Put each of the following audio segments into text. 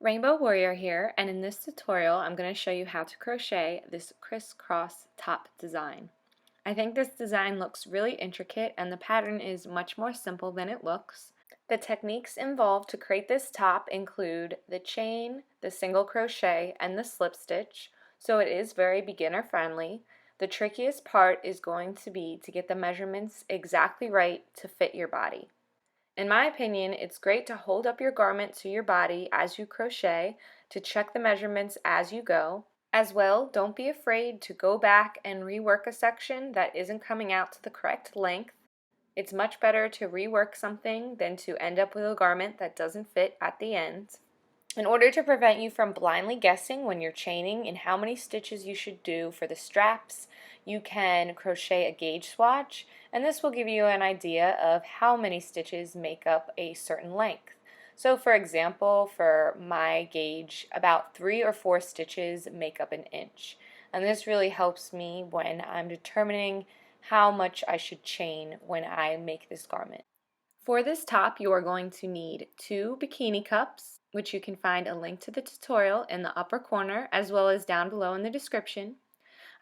Rainbow Warrior here, and in this tutorial I'm going to show you how to crochet this crisscross top design. I think this design looks really intricate and the pattern is much more simple than it looks. The techniques involved to create this top include the chain, the single crochet, and the slip stitch, so it is very beginner friendly. The trickiest part is going to be to get the measurements exactly right to fit your body. In my opinion, it's great to hold up your garment to your body as you crochet to check the measurements as you go. As well, don't be afraid to go back and rework a section that isn't coming out to the correct length. It's much better to rework something than to end up with a garment that doesn't fit at the end. In order to prevent you from blindly guessing when you're chaining and how many stitches you should do for the straps, you can crochet a gauge swatch, and this will give you an idea of how many stitches make up a certain length. So for example, for my gauge, about 3 or 4 stitches make up an inch. And this really helps me when I'm determining how much I should chain when I make this garment. For this top, you are going to need 2 bikini cups, which you can find a link to the tutorial in the upper corner as well as down below in the description.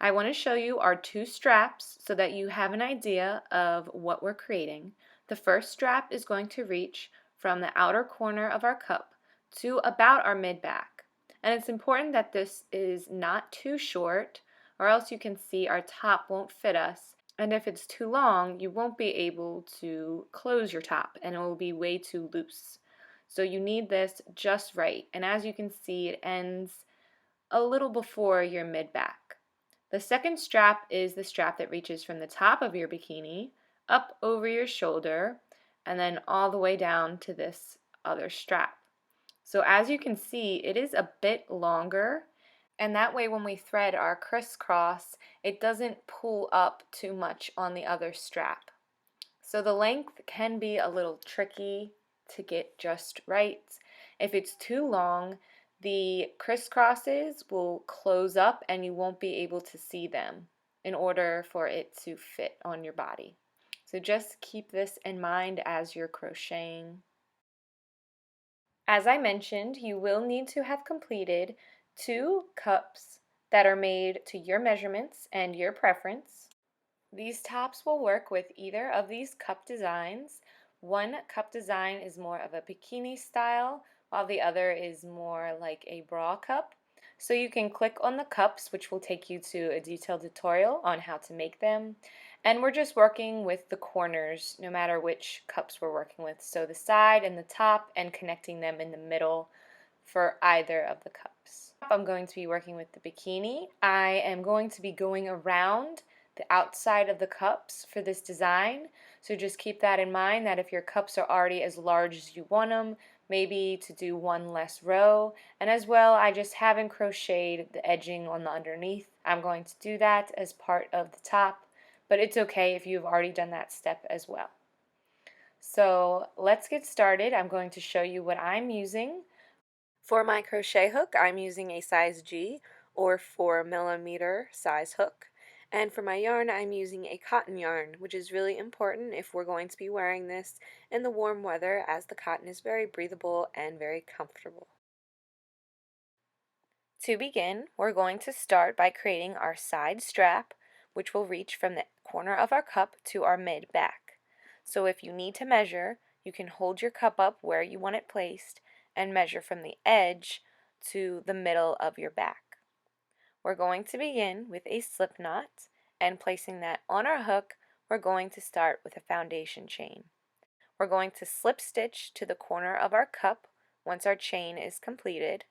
I want to show you our 2 straps so that you have an idea of what we're creating. The first strap is going to reach from the outer corner of our cup to about our mid-back. And it's important that this is not too short or else you can see our top won't fit us. And if it's too long, you won't be able to close your top and it will be way too loose. So you need this just right. And as you can see, it ends a little before your mid-back. The second strap is the strap that reaches from the top of your bikini up over your shoulder and then all the way down to this other strap. So as you can see, it is a bit longer, and that way when we thread our crisscross, it doesn't pull up too much on the other strap. So the length can be a little tricky to get just right. If it's too long, the crisscrosses will close up and you won't be able to see them in order for it to fit on your body. So just keep this in mind as you're crocheting. As I mentioned, you will need to have completed 2 cups that are made to your measurements and your preference. These tops will work with either of these cup designs. One cup design is more of a bikini style, while the other is more like a bra cup. So you can click on the cups, which will take you to a detailed tutorial on how to make them. And we're just working with the corners, no matter which cups we're working with. So the side and the top, and connecting them in the middle for either of the cups. I'm going to be working with the bikini. I am going to be going around the outside of the cups for this design, so just keep that in mind, that if your cups are already as large as you want them, maybe to do one less row. And as well, I just haven't crocheted the edging on the underneath. I'm going to do that as part of the top, but it's okay if you've already done that step as well. So let's get started. I'm going to show you what I'm using. For my crochet hook, I'm using a size G or 4mm size hook. And for my yarn, I'm using a cotton yarn, which is really important if we're going to be wearing this in the warm weather, as the cotton is very breathable and very comfortable. To begin, we're going to start by creating our side strap, which will reach from the corner of our cup to our mid-back. So if you need to measure, you can hold your cup up where you want it placed and measure from the edge to the middle of your back. We're going to begin with a slip knot, and placing that on our hook, we're going to start with a foundation chain. We're going to slip stitch to the corner of our cup once our chain is completed.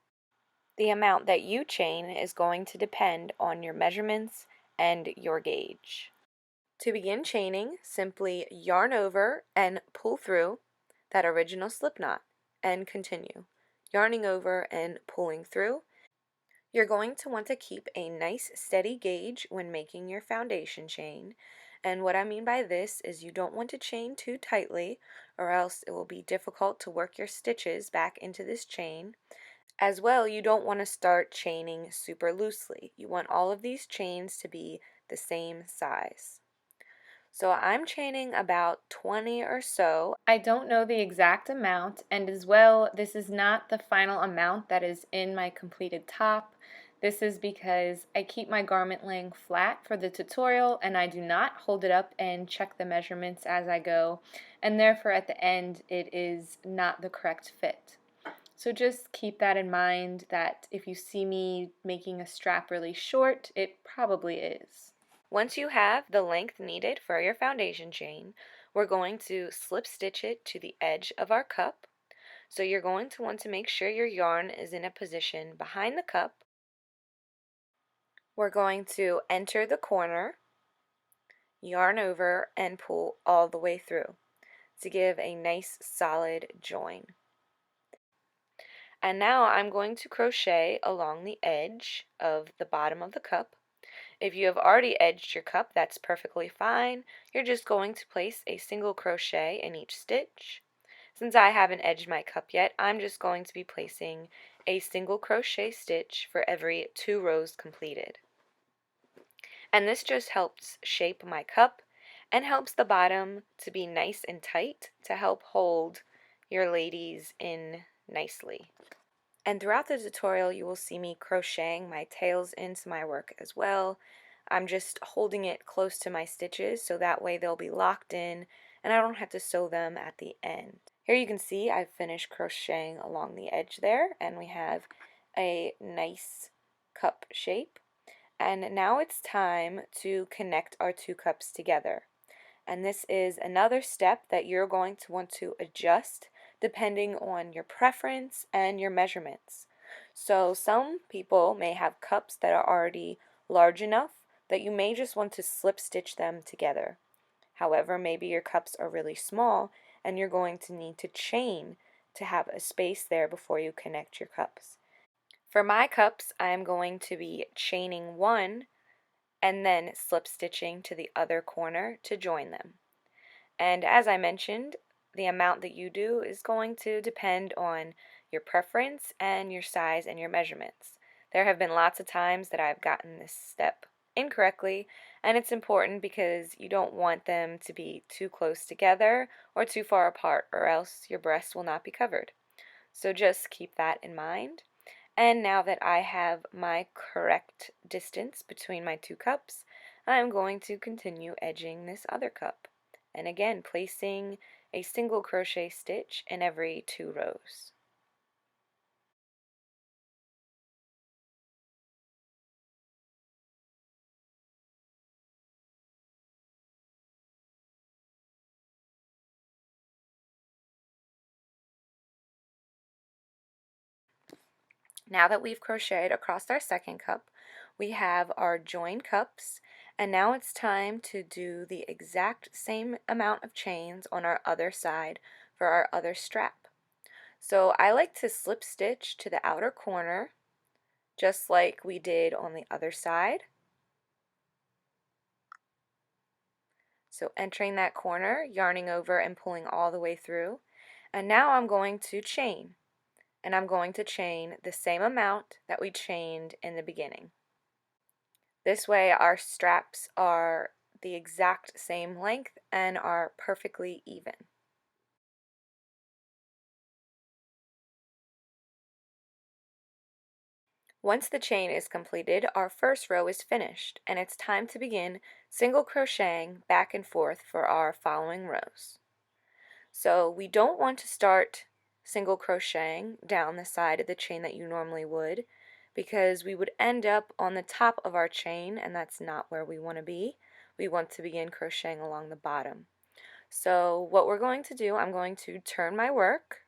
The amount that you chain is going to depend on your measurements and your gauge. To begin chaining, simply yarn over and pull through that original slip knot and continue yarning over and pulling through. You're going to want to keep a nice steady gauge when making your foundation chain, and what I mean by this is you don't want to chain too tightly or else it will be difficult to work your stitches back into this chain. As well, you don't want to start chaining super loosely. You want all of these chains to be the same size. So I'm chaining about 20 or so. I don't know the exact amount, and as well, this is not the final amount that is in my completed top. This is because I keep my garment laying flat for the tutorial, and I do not hold it up and check the measurements as I go, and therefore at the end it is not the correct fit. So just keep that in mind, that if you see me making a strap really short, it probably is. Once you have the length needed for your foundation chain, we're going to slip stitch it to the edge of our cup. So you're going to want to make sure your yarn is in a position behind the cup. We're going to enter the corner, yarn over, and pull all the way through to give a nice solid join. And now I'm going to crochet along the edge of the bottom of the cup. If you have already edged your cup, that's perfectly fine. You're just going to place a single crochet in each stitch. Since I haven't edged my cup yet, I'm just going to be placing a single crochet stitch for every 2 rows completed. And this just helps shape my cup and helps the bottom to be nice and tight to help hold your ladies in nicely. And throughout the tutorial you will see me crocheting my tails into my work as well. I'm just holding it close to my stitches so that way they'll be locked in and I don't have to sew them at the end. Here you can see I've finished crocheting along the edge there and we have a nice cup shape. And now it's time to connect our 2 cups together. And this is another step that you're going to want to adjust depending on your preference and your measurements. So some people may have cups that are already large enough that you may just want to slip stitch them together. However, maybe your cups are really small and you're going to need to chain to have a space there before you connect your cups. For my cups, I'm going to be chaining 1 and then slip stitching to the other corner to join them. And as I mentioned, the amount that you do is going to depend on your preference and your size and your measurements. There have been lots of times that I've gotten this step incorrectly, and it's important because you don't want them to be too close together or too far apart, or else your breasts will not be covered. So just keep that in mind. And now that I have my correct distance between my 2 cups, I'm going to continue edging this other cup. And again, placing a single crochet stitch in every 2 rows. Now that we've crocheted across our second cup, we have our joined cups, and now it's time to do the exact same amount of chains on our other side for our other strap. So I like to slip stitch to the outer corner, just like we did on the other side. So entering that corner, yarning over and pulling all the way through. And now I'm going to chain. And I'm going to chain the same amount that we chained in the beginning. This way our straps are the exact same length and are perfectly even. Once the chain is completed, our first row is finished, and it's time to begin single crocheting back and forth for our following rows. So we don't want to start single crocheting down the side of the chain that you normally would, because we would end up on the top of our chain, and that's not where we want to be. We want to begin crocheting along the bottom. So what we're going to do, I'm going to turn my work.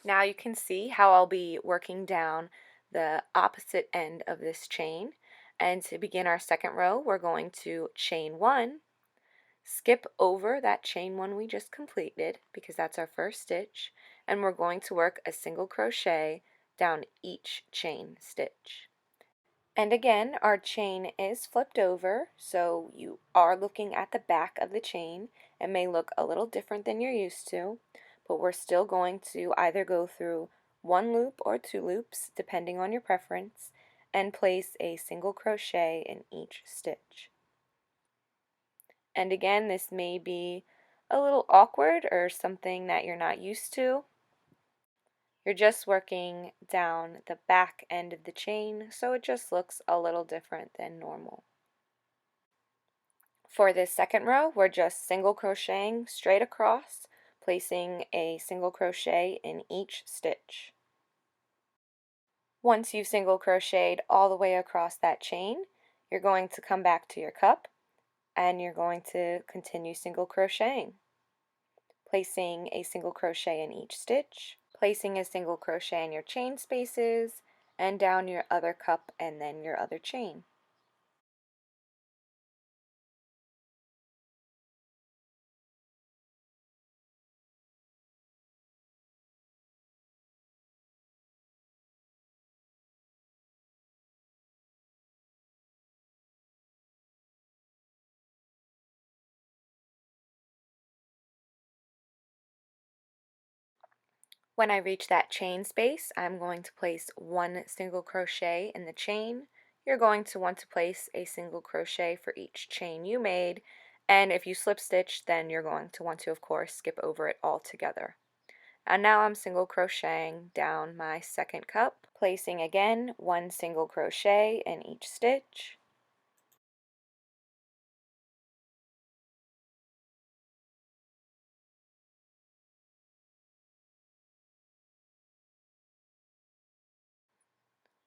Now you can see how I'll be working down the opposite end of this chain. And to begin our second row, we're going to chain 1, skip over that chain 1 we just completed because that's our first stitch, and we're going to work a single crochet down each chain stitch. And again, our chain is flipped over, so you are looking at the back of the chain. It may look a little different than you're used to, but we're still going to either go through one loop or two loops, depending on your preference, and place a single crochet in each stitch. And again, this may be a little awkward or something that you're not used to. You're just working down the back end of the chain, so it just looks a little different than normal. For this second row, we're just single crocheting straight across, placing a single crochet in each stitch. Once you've single crocheted all the way across that chain, you're going to come back to your cup and you're going to continue single crocheting, placing a single crochet in each stitch, placing a single crochet in your chain spaces, and down your other cup and then your other chain. When I reach that chain space, I'm going to place one single crochet in the chain. You're going to want to place a single crochet for each chain you made, and if you slip stitch, then you're going to want to, of course, skip over it altogether. And now I'm single crocheting down my second cup, placing again one single crochet in each stitch.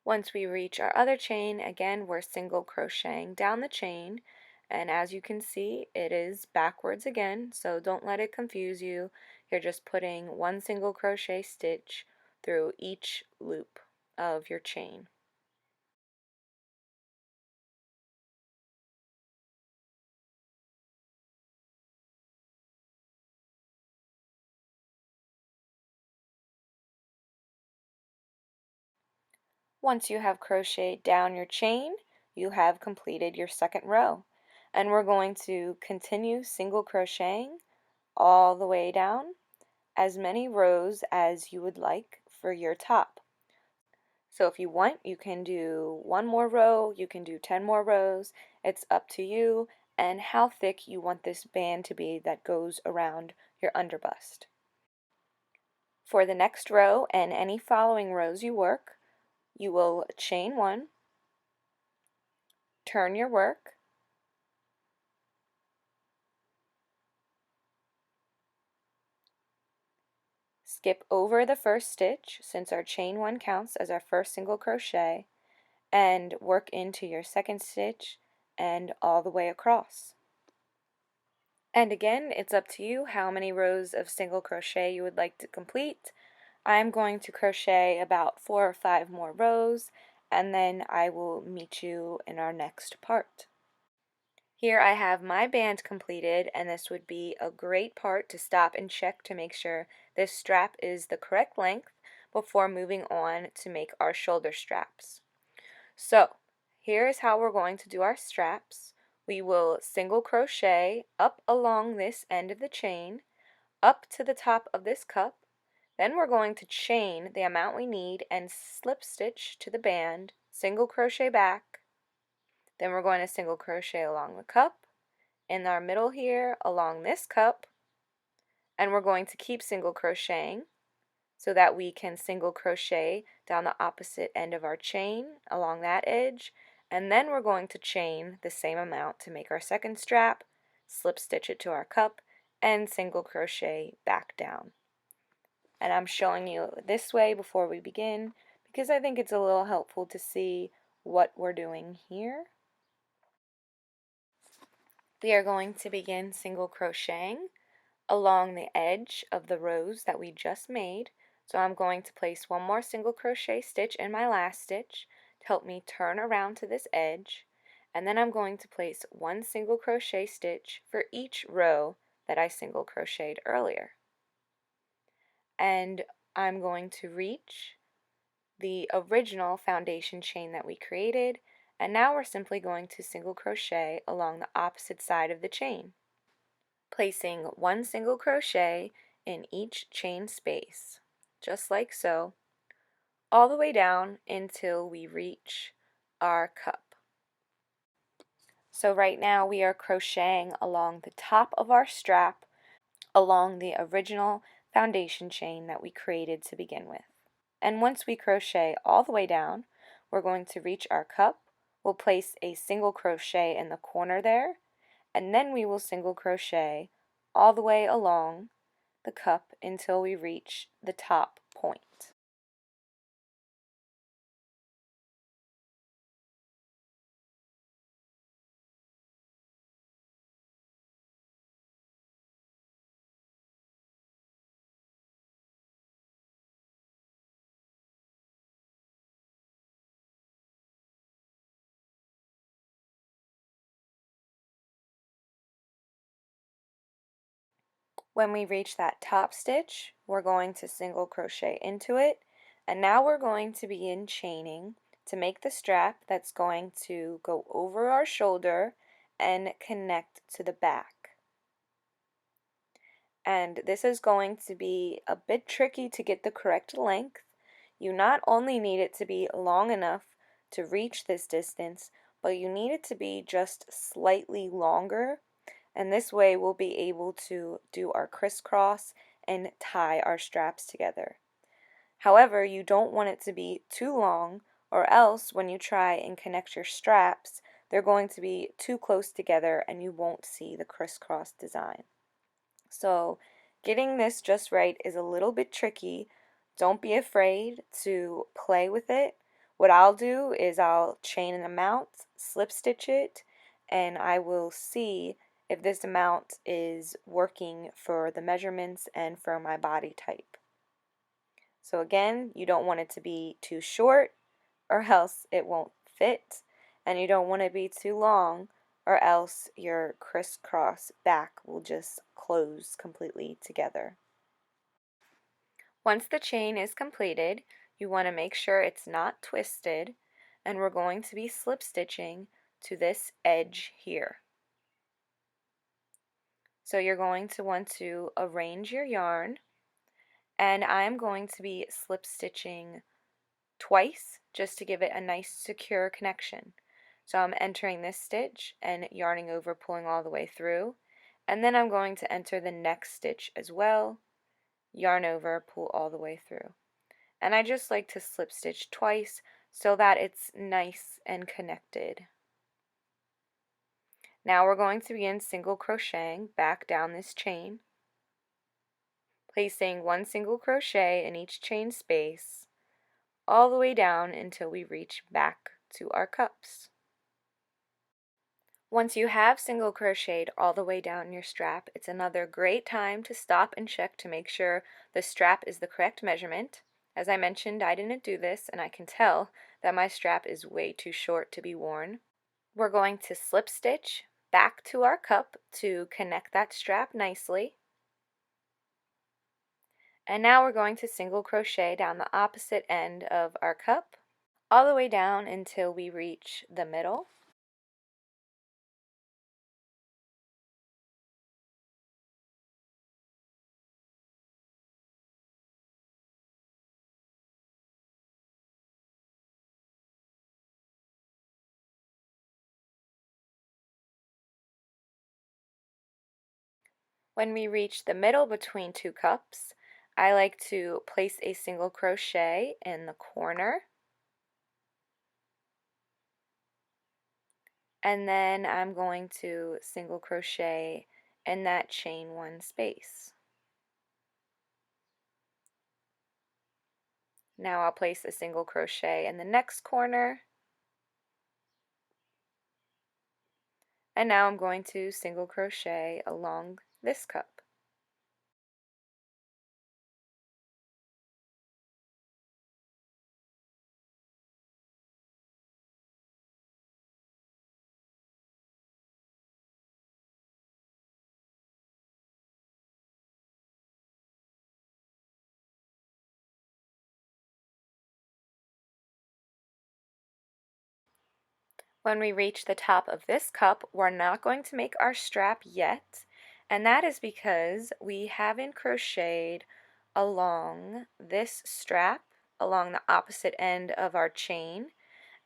Once we reach our other chain, again we're single crocheting down the chain, and as you can see it is backwards again, so don't let it confuse you. You're just putting one single crochet stitch through each loop of your chain. Once you have crocheted down your chain, you have completed your second row, and we're going to continue single crocheting all the way down, as many rows as you would like for your top. So if you want, you can do one more row, you can do 10 more rows. It's up to you and how thick you want this band to be that goes around your underbust. For the next row and any following rows you work, you will chain one, turn your work, skip over the first stitch since our chain one counts as our first single crochet, and work into your second stitch and all the way across. And again, it's up to you how many rows of single crochet you would like to complete. I'm going to crochet about 4 or 5 more rows, and then I will meet you in our next part. Here I have my band completed, and this would be a great part to stop and check to make sure this strap is the correct length before moving on to make our shoulder straps. So, here is how we're going to do our straps. We will single crochet up along this end of the chain, up to the top of this cup, then we're going to chain the amount we need and slip stitch to the band, single crochet back, then we're going to single crochet along the cup, in our middle here along this cup, and we're going to keep single crocheting so that we can single crochet down the opposite end of our chain along that edge, and then we're going to chain the same amount to make our second strap, slip stitch it to our cup, and single crochet back down. And I'm showing you this way before we begin because I think it's a little helpful to see what we're doing here. We are going to begin single crocheting along the edge of the rows that we just made. So I'm going to place one more single crochet stitch in my last stitch to help me turn around to this edge, and then I'm going to place one single crochet stitch for each row that I single crocheted earlier. And I'm going to reach the original foundation chain that we created, and now we're simply going to single crochet along the opposite side of the chain, placing one single crochet in each chain space, just like so, all the way down until we reach our cup. So right now we are crocheting along the top of our strap, along the original foundation chain that we created to begin with. And once we crochet all the way down, we're going to reach our cup. We'll place a single crochet in the corner there, and then we will single crochet all the way along the cup until we reach the top point. When we reach that top stitch, we're going to single crochet into it, and now we're going to begin chaining to make the strap that's going to go over our shoulder and connect to the back. And this is going to be a bit tricky to get the correct length. You not only need it to be long enough to reach this distance, but you need it to be just slightly longer, and this way we'll be able to do our crisscross and tie our straps together. However, you don't want it to be too long, or else when you try and connect your straps, they're going to be too close together and you won't see the crisscross design. So getting this just right is a little bit tricky. Don't be afraid to play with it. What I'll do is I'll chain an amount, slip stitch it, and I will see if this amount is working for the measurements and for my body type. So again, you don't want it to be too short or else it won't fit, and you don't want to be too long or else your crisscross back will just close completely together. Once the chain is completed, you want to make sure it's not twisted, and we're going to be slip stitching to this edge here. So you're going to want to arrange your yarn, and I'm going to be slip stitching twice just to give it a nice secure connection. So I'm entering this stitch and yarning over, pulling all the way through, and then I'm going to enter the next stitch as well, yarn over, pull all the way through. And I just like to slip stitch twice so that it's nice and connected. Now we're going to begin single crocheting back down this chain, placing one single crochet in each chain space all the way down until we reach back to our cups. Once you have single crocheted all the way down your strap, it's another great time to stop and check to make sure the strap is the correct measurement. As I mentioned, I didn't do this, and I can tell that my strap is way too short to be worn. We're going to slip stitch back to our cup to connect that strap nicely. And now we're going to single crochet down the opposite end of our cup, all the way down until we reach the middle. When we reach the middle between two cups, I like to place a single crochet in the corner, and then I'm going to single crochet in that chain one space. Now I'll place a single crochet in the next corner, and now I'm going to single crochet along this cup. When we reach the top of this cup, we're not going to make our strap yet, And that is because we haven't crocheted along this strap, along the opposite end of our chain,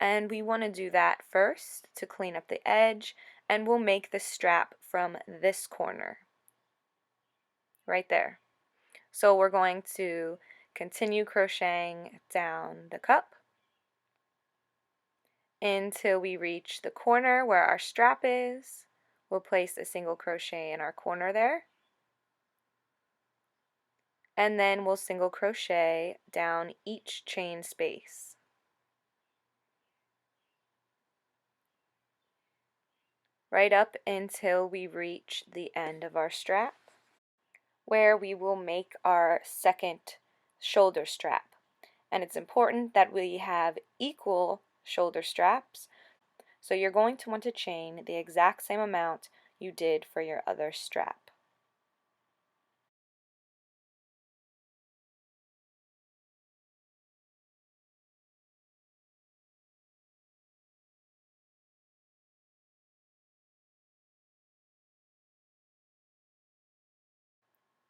and we want to do that first to clean up the edge, and we'll make the strap from this corner, right there. So we're going to continue crocheting down the cup until we reach the corner where our strap is. We'll place a single crochet in our corner there, and then we'll single crochet down each chain space. Right up until we reach the end of our strap, where we will make our second shoulder strap. And it's important that we have equal shoulder straps, so you're going to want to chain the exact same amount you did for your other strap.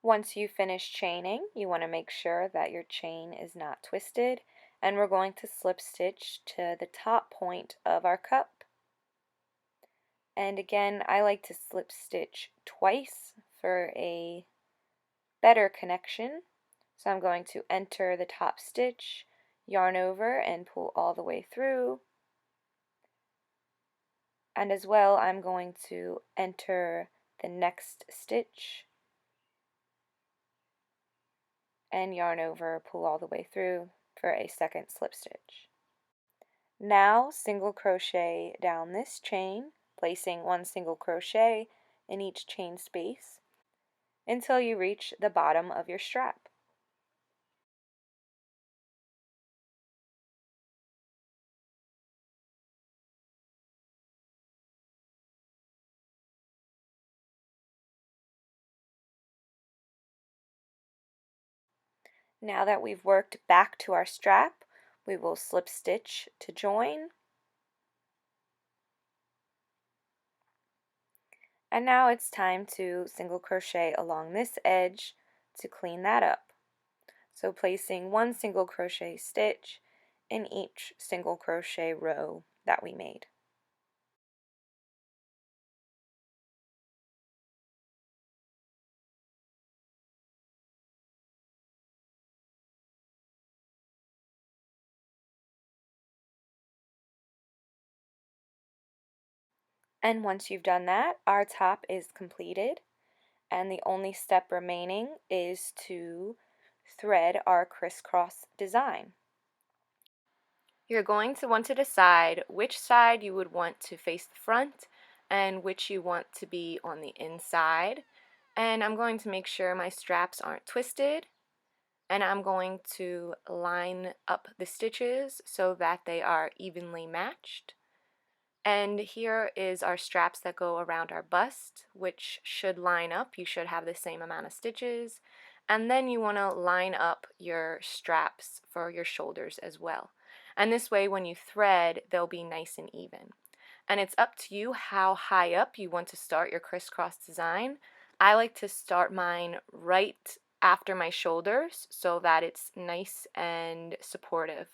Once you finish chaining, you want to make sure that your chain is not twisted, and we're going to slip stitch to the top point of our cup. And again, I like to slip stitch twice for a better connection. So I'm going to enter the top stitch, yarn over, and pull all the way through. And as well, I'm going to enter the next stitch and yarn over, pull all the way through for a second slip stitch. Now single crochet down this chain, placing one single crochet in each chain space until you reach the bottom of your strap. Now that we've worked back to our strap, we will slip stitch to join. And now it's time to single crochet along this edge to clean that up. So placing one single crochet stitch in each single crochet row that we made. And once you've done that, our top is completed, and the only step remaining is to thread our crisscross design. You're going to want to decide which side you would want to face the front and which you want to be on the inside. And I'm going to make sure my straps aren't twisted, and I'm going to line up the stitches so that they are evenly matched. And here is our straps that go around our bust, which should line up. You should have the same amount of stitches. And then you want to line up your straps for your shoulders as well. And this way, when you thread, they'll be nice and even. And it's up to you how high up you want to start your crisscross design. I like to start mine right after my shoulders so that it's nice and supportive.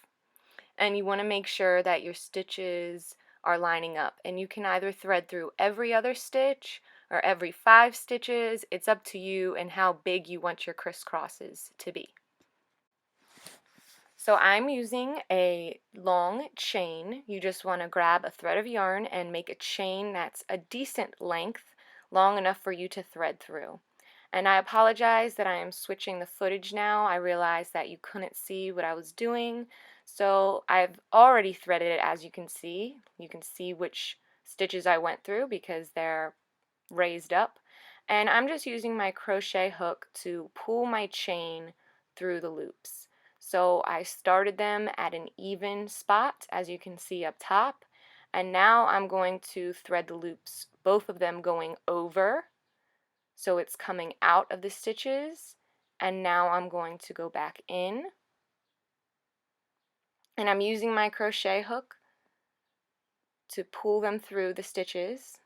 And you want to make sure that your stitches are lining up, and you can either thread through every other stitch or every 5 stitches. It's up to you and how big you want your crisscrosses to be. So I'm using a long chain. You just want to grab a thread of yarn and make a chain that's a decent length, long enough for you to thread through. And I apologize that I am switching the footage now. I realized that you couldn't see what I was doing. So I've already threaded it, as you can see. You can see which stitches I went through because they're raised up. And I'm just using my crochet hook to pull my chain through the loops. So I started them at an even spot, as you can see up top. And now I'm going to thread the loops, both of them going over. So it's coming out of the stitches, and now I'm going to go back in, and I'm using my crochet hook to pull them through the stitches.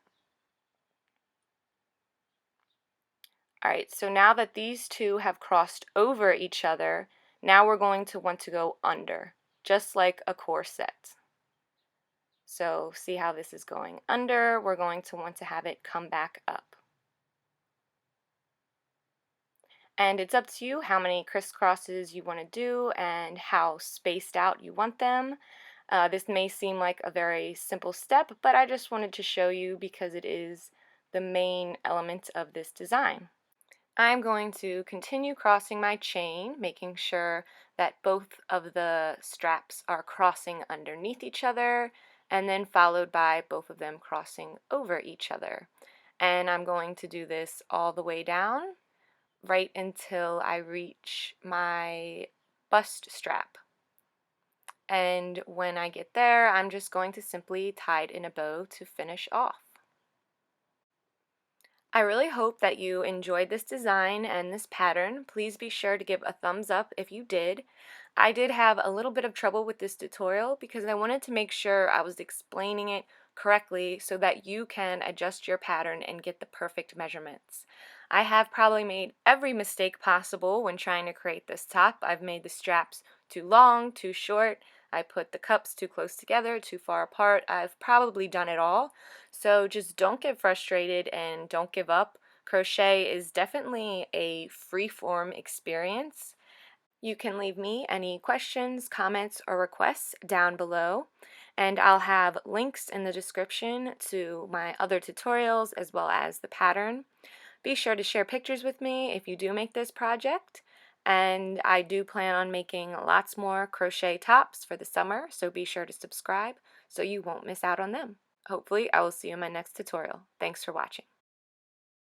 Alright, so now that these two have crossed over each other, now we're going to want to go under, just like a corset. So see how this is going under, we're going to want to have it come back up. And it's up to you how many crisscrosses you want to do and how spaced out you want them. This may seem like a very simple step, but I just wanted to show you because it is the main element of this design. I'm going to continue crossing my chain, making sure that both of the straps are crossing underneath each other, and then followed by both of them crossing over each other. And I'm going to do this all the way down, right until I reach my bust strap. And when I get there, I'm just going to simply tie it in a bow to finish off. I really hope that you enjoyed this design and this pattern. Please be sure to give a thumbs up if you did. I did have a little bit of trouble with this tutorial because I wanted to make sure I was explaining it correctly so that you can adjust your pattern and get the perfect measurements. I have probably made every mistake possible when trying to create this top. I've made the straps too long, too short. I put the cups too close together, too far apart. I've probably done it all. So just don't get frustrated and don't give up. Crochet is definitely a freeform experience. You can leave me any questions, comments, or requests down below, and I'll have links in the description to my other tutorials as well as the pattern. Be sure to share pictures with me if you do make this project, and I do plan on making lots more crochet tops for the summer, so be sure to subscribe so you won't miss out on them. Hopefully I will see you in my next tutorial. Thanks for watching.